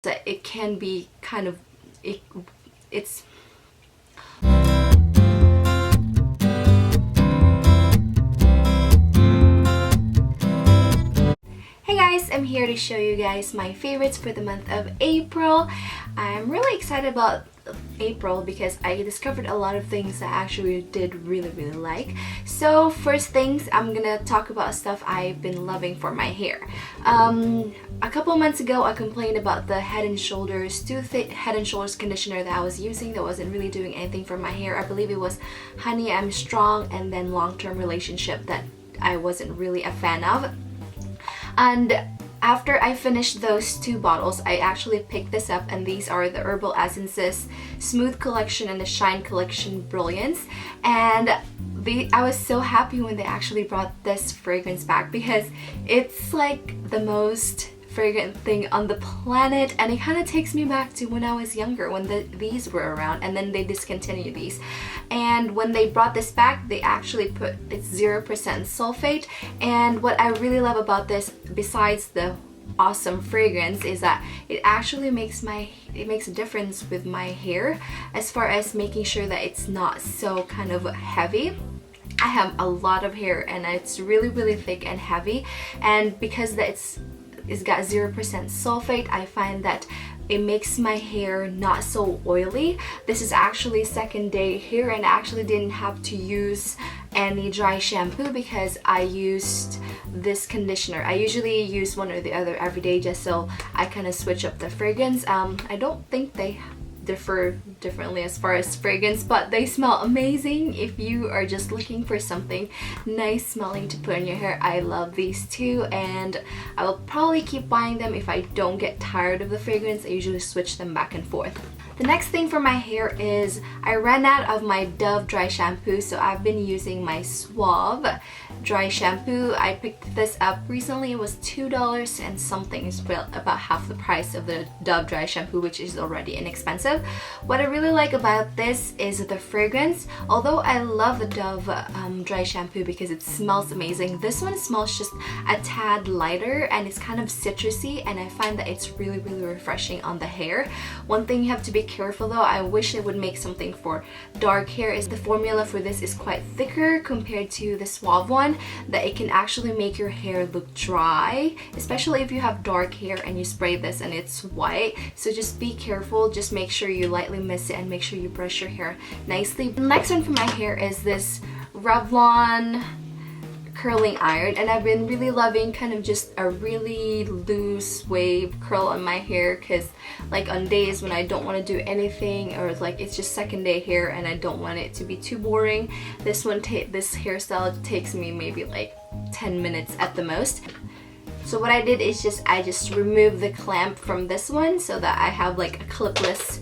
that it can be kind of it's Hey guys, I'm here to show you guys my favorites for the month of April. I'm really excited about April because I discovered a lot of things that I actually did really like. So first things, I'm gonna talk about stuff I've been loving for my hair. A couple months ago I complained about the Head and Shoulders too thick Head and Shoulders conditioner that I was using that wasn't really doing anything for my hair. I believe it was Honey I'm Strong and then Long-Term Relationship that I wasn't really a fan of. And after I finished those two bottles, I actually picked this up, and these are the Herbal Essences Smooth Collection and the Shine Collection Brilliance. And I was so happy when they actually brought this fragrance back because it's like the most fragrant thing on the planet, and it kind of takes me back to when I was younger when these were around, and then they discontinued these. And when they brought this back, they actually put it's 0% sulfate. And what I really love about this, besides the awesome fragrance, is that it actually makes a difference with my hair as far as making sure that it's not so kind of heavy. I have a lot of hair and it's really thick and heavy, and because it's got 0% sulfate, I find that it makes my hair not so oily. This is actually second day here, and I actually didn't have to use any dry shampoo because I used this conditioner. I usually use one or the other every day just so I kind of switch up the fragrance. I don't think they differ differently as far as fragrance, but they smell amazing. If you are just looking for something nice smelling to put in your hair, I love these two, and I will probably keep buying them if I don't get tired of the fragrance. I usually switch them back and forth. The next thing for my hair is I ran out of my Dove dry shampoo, so I've been using my Suave dry shampoo. I picked this up recently. It was $2 and something. It's about half the price of the Dove dry shampoo, which is already inexpensive. What I really like about this is the fragrance. Although I love the Dove dry shampoo because it smells amazing, this one smells just a tad lighter and it's kind of citrusy, and I find that it's really refreshing on the hair. One thing you have to be careful though, I wish it would make something for dark hair, is the formula for this is quite thicker compared to the Suave one, that it can actually make your hair look dry, especially if you have dark hair and you spray this and it's white. So just be careful, just make sure you lightly mist it and make sure you brush your hair nicely. The next one for my hair is this Revlon curling iron, and I've been really loving kind of just a really loose wave curl on my hair, because like on days when I don't want to do anything, or like it's just second day hair and I don't want it to be too boring, this hairstyle takes me maybe like 10 minutes at the most. So what I did is I just removed the clamp from this one so that I have like a clipless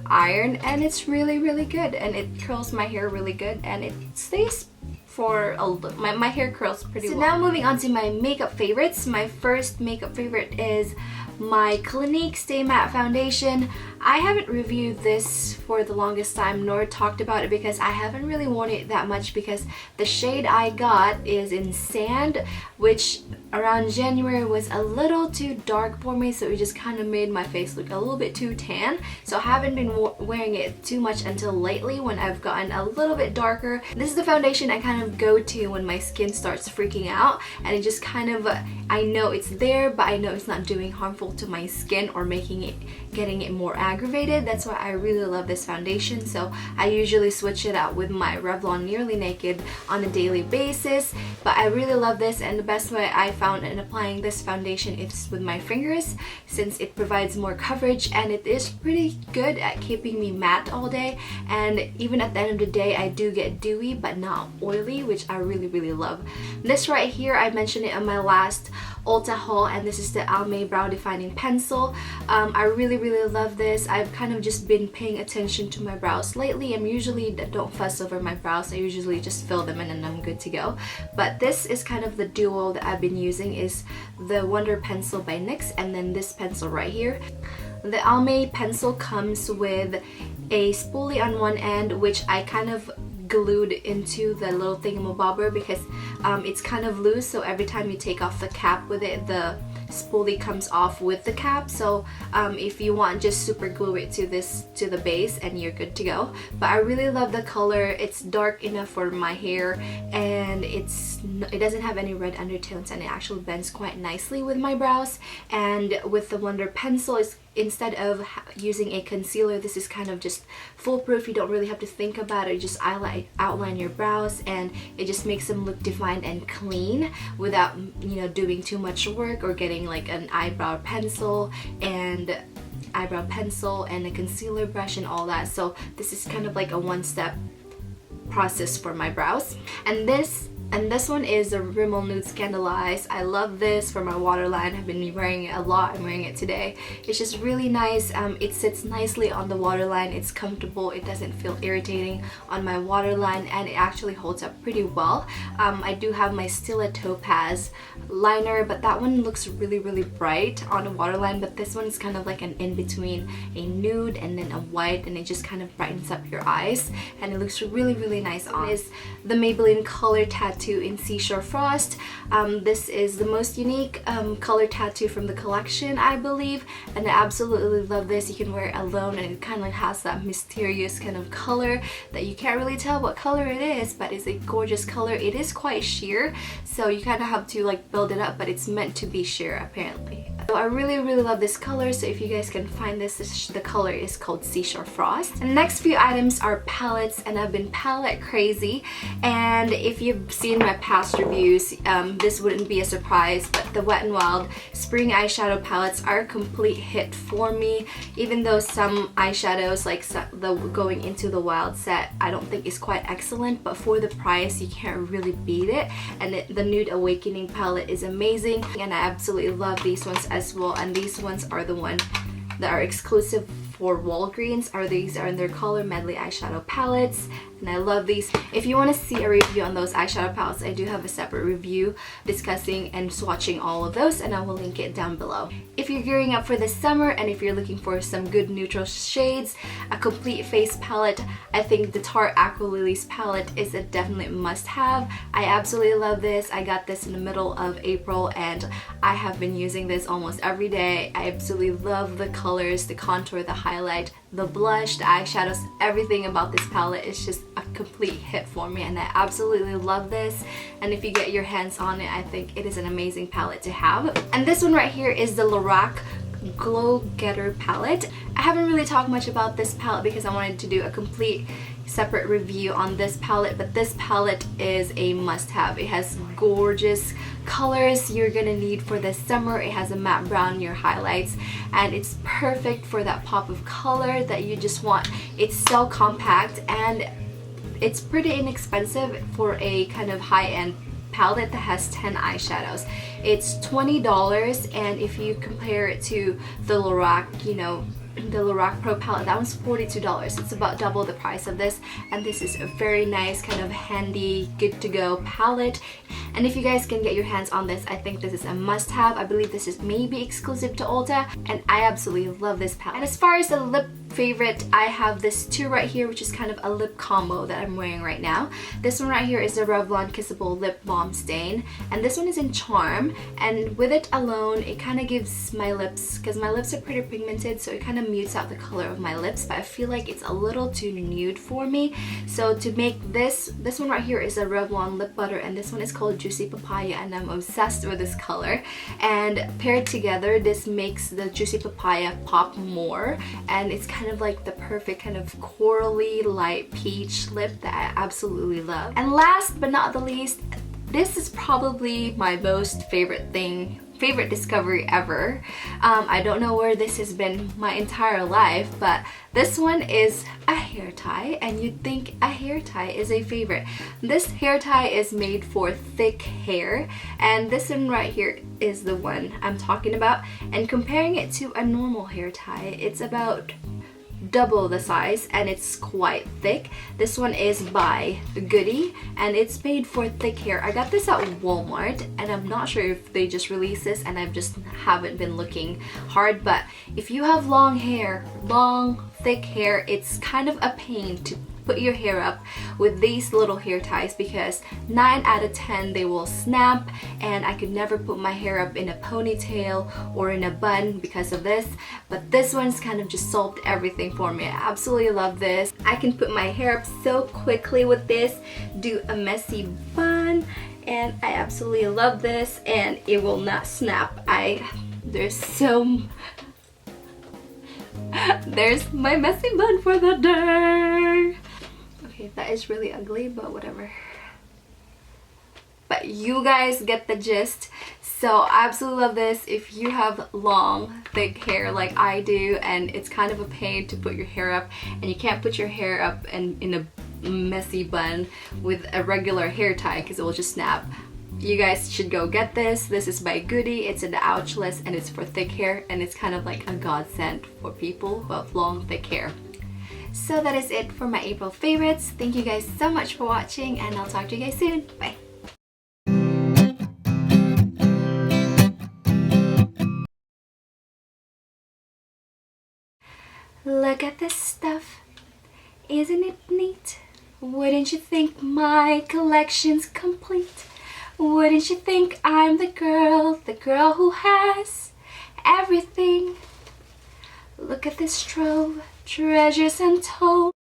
iron, and it's really good, and it curls my hair really good, and it stays for my hair curls pretty well. So now moving on to my makeup favorites. My first makeup favorite is my Clinique Stay Matte Foundation. I haven't reviewed this for the longest time nor talked about it because I haven't really worn it that much, because the shade I got is in Sand, which around January was a little too dark for me, so it just kind of made my face look a little bit too tan. So I haven't been wearing it too much until lately when I've gotten a little bit darker. This is the foundation I kind of go to when my skin starts freaking out, and it just kind of, I know it's there, but I know it's not doing harmful to my skin or getting it more aggravated. That's why I really love this foundation. So I usually switch it out with my Revlon Nearly Naked on a daily basis, but I really love this, and the best way I found in applying this foundation is with my fingers, since it provides more coverage and it is pretty good at keeping me matte all day, and even at the end of the day I do get dewy but not oily, which I really love. This right here, I mentioned it on my last Ulta haul, and this is the Almay Brow Defining Pencil. I really love this. I've kind of just been paying attention to my brows lately. I'm usually don't fuss over my brows. I usually just fill them in and I'm good to go. But this is kind of the duo that I've been using, is the Wonder Pencil by NYX and then this pencil right here. The Almay pencil comes with a spoolie on one end, which I kind of glued into the little thingamabobber because it's kind of loose, so every time you take off the cap with it, the spoolie comes off with the cap, so if you want, just super glue it to the base and you're good to go. But I really love the color. It's dark enough for my hair, and it doesn't have any red undertones, and it actually blends quite nicely with my brows. And with the Wonder pencil, instead of using a concealer, this is kind of just foolproof. You don't really have to think about it. You just outline your brows, and it just makes them look defined and clean without, you know, doing too much work or getting like an eyebrow pencil and a concealer brush and all that. So this is kind of like a one-step process for my brows. And this one is the Rimmel Nude Scandalized. I love this for my waterline. I've been wearing it a lot. I'm wearing it today. It's just really nice. It sits nicely on the waterline. It's comfortable. It doesn't feel irritating on my waterline, and it actually holds up pretty well. I do have my Stila Topaz liner, but that one looks really, really bright on a waterline, but this one's kind of like an in-between a nude and then a white, and it just kind of brightens up your eyes, and it looks really, really nice on. Is the Maybelline Color Tattoo in Seashore Frost. This is the most unique color tattoo from the collection, I believe, and I absolutely love this. You can wear it alone, and it kind of has that mysterious kind of color that you can't really tell what color it is, but it's a gorgeous color. It is quite sheer, so you kind of have to like build it up, but it's meant to be sheer apparently. So I really, really love this color, so if you guys can find this, the color is called Seashore Frost. And the next few items are palettes, and I've been palette crazy, and if you've seen my past reviews, this wouldn't be a surprise, but the Wet n Wild spring eyeshadow palettes are a complete hit for me. Even though some eyeshadows, like the Going Into the Wild set, I don't think is quite excellent, but for the price, you can't really beat it. And the Nude Awakening palette is amazing, and I absolutely love these ones as well. And these ones are the ones that are exclusive for Walgreens. These are in their Color Medley eyeshadow palettes, and I love these. If you want to see a review on those eyeshadow palettes, I do have a separate review discussing and swatching all of those, and I will link it down below. If you're gearing up for the summer and if you're looking for some good neutral shades, a complete face palette, I think the Tarte Aqua Lilies palette is a definite must-have. I absolutely love this. I got this in the middle of April, and I have been using this almost every day. I absolutely love the colors, the contour, the highlight, the blush, the eyeshadows, everything about this palette is just a complete hit for me, and I absolutely love this. And if you get your hands on it, I think it is an amazing palette to have. And this one right here is the Lorac Glow Getter palette. I haven't really talked much about this palette because I wanted to do a complete separate review on this palette, but this palette is a must-have. It has gorgeous colors you're gonna need for the summer. It has a matte brown in your highlights, and it's perfect for that pop of color that you just want. It's so compact, and it's pretty inexpensive for a kind of high-end palette that has 10 eyeshadows. It's $20, and if you compare it to the Lorac, you know, the Lorac Pro palette, that one's $42. It's about double the price of this, and this is a very nice kind of handy, good to go palette. And if you guys can get your hands on this, I think this is a must-have. I believe this is maybe exclusive to Ulta, and I absolutely love this palette. And as far as the lip favorite, I have this two right here, which is kind of a lip combo that I'm wearing right now. This one right here is the Revlon Kissable Lip Balm Stain, and this one is in Charm, and with it alone, it kind of gives my lips, because my lips are pretty pigmented, so it kind of mutes out the color of my lips, but I feel like it's a little too nude for me. So to make this one right here is a Revlon Lip Butter, and this one is called Juicy Papaya, and I'm obsessed with this color. And paired together, this makes the Juicy Papaya pop more, and it's kind of like the perfect kind of corally light peach lip that I absolutely love. And last but not the least, this is probably my most favorite discovery ever. I don't know where this has been my entire life, but this one is a hair tie, and you'd think a hair tie is a favorite. This hair tie is made for thick hair, and this one right here is the one I'm talking about. And comparing it to a normal hair tie, it's about double the size, and it's quite thick. This one is by Goody, and it's made for thick hair. I got this at Walmart, and I'm not sure if they just released this and I just haven't been looking hard, but if you have long hair, long thick hair, it's kind of a pain to put your hair up with these little hair ties, because 9 out of 10 they will snap, and I could never put my hair up in a ponytail or in a bun because of this. But this one's kind of just solved everything for me. I absolutely love this. I can put my hair up so quickly with this, do a messy bun, and I absolutely love this, and it will not snap. There's my messy bun for the day. Okay, that is really ugly, but whatever. But you guys get the gist. So I absolutely love this. If you have long, thick hair like I do, and it's kind of a pain to put your hair up, and you can't put your hair up in a messy bun with a regular hair tie because it will just snap, you guys should go get this. This is by Goody. It's in the ouch list, and it's for thick hair, and it's kind of like a godsend for people who have long, thick hair. So that is it for my April favorites. Thank you guys so much for watching, and I'll talk to you guys soon. Bye! Look at this stuff. Isn't it neat? Wouldn't you think my collection's complete? Wouldn't you think I'm the girl who has everything? Look at this trove, treasures untold.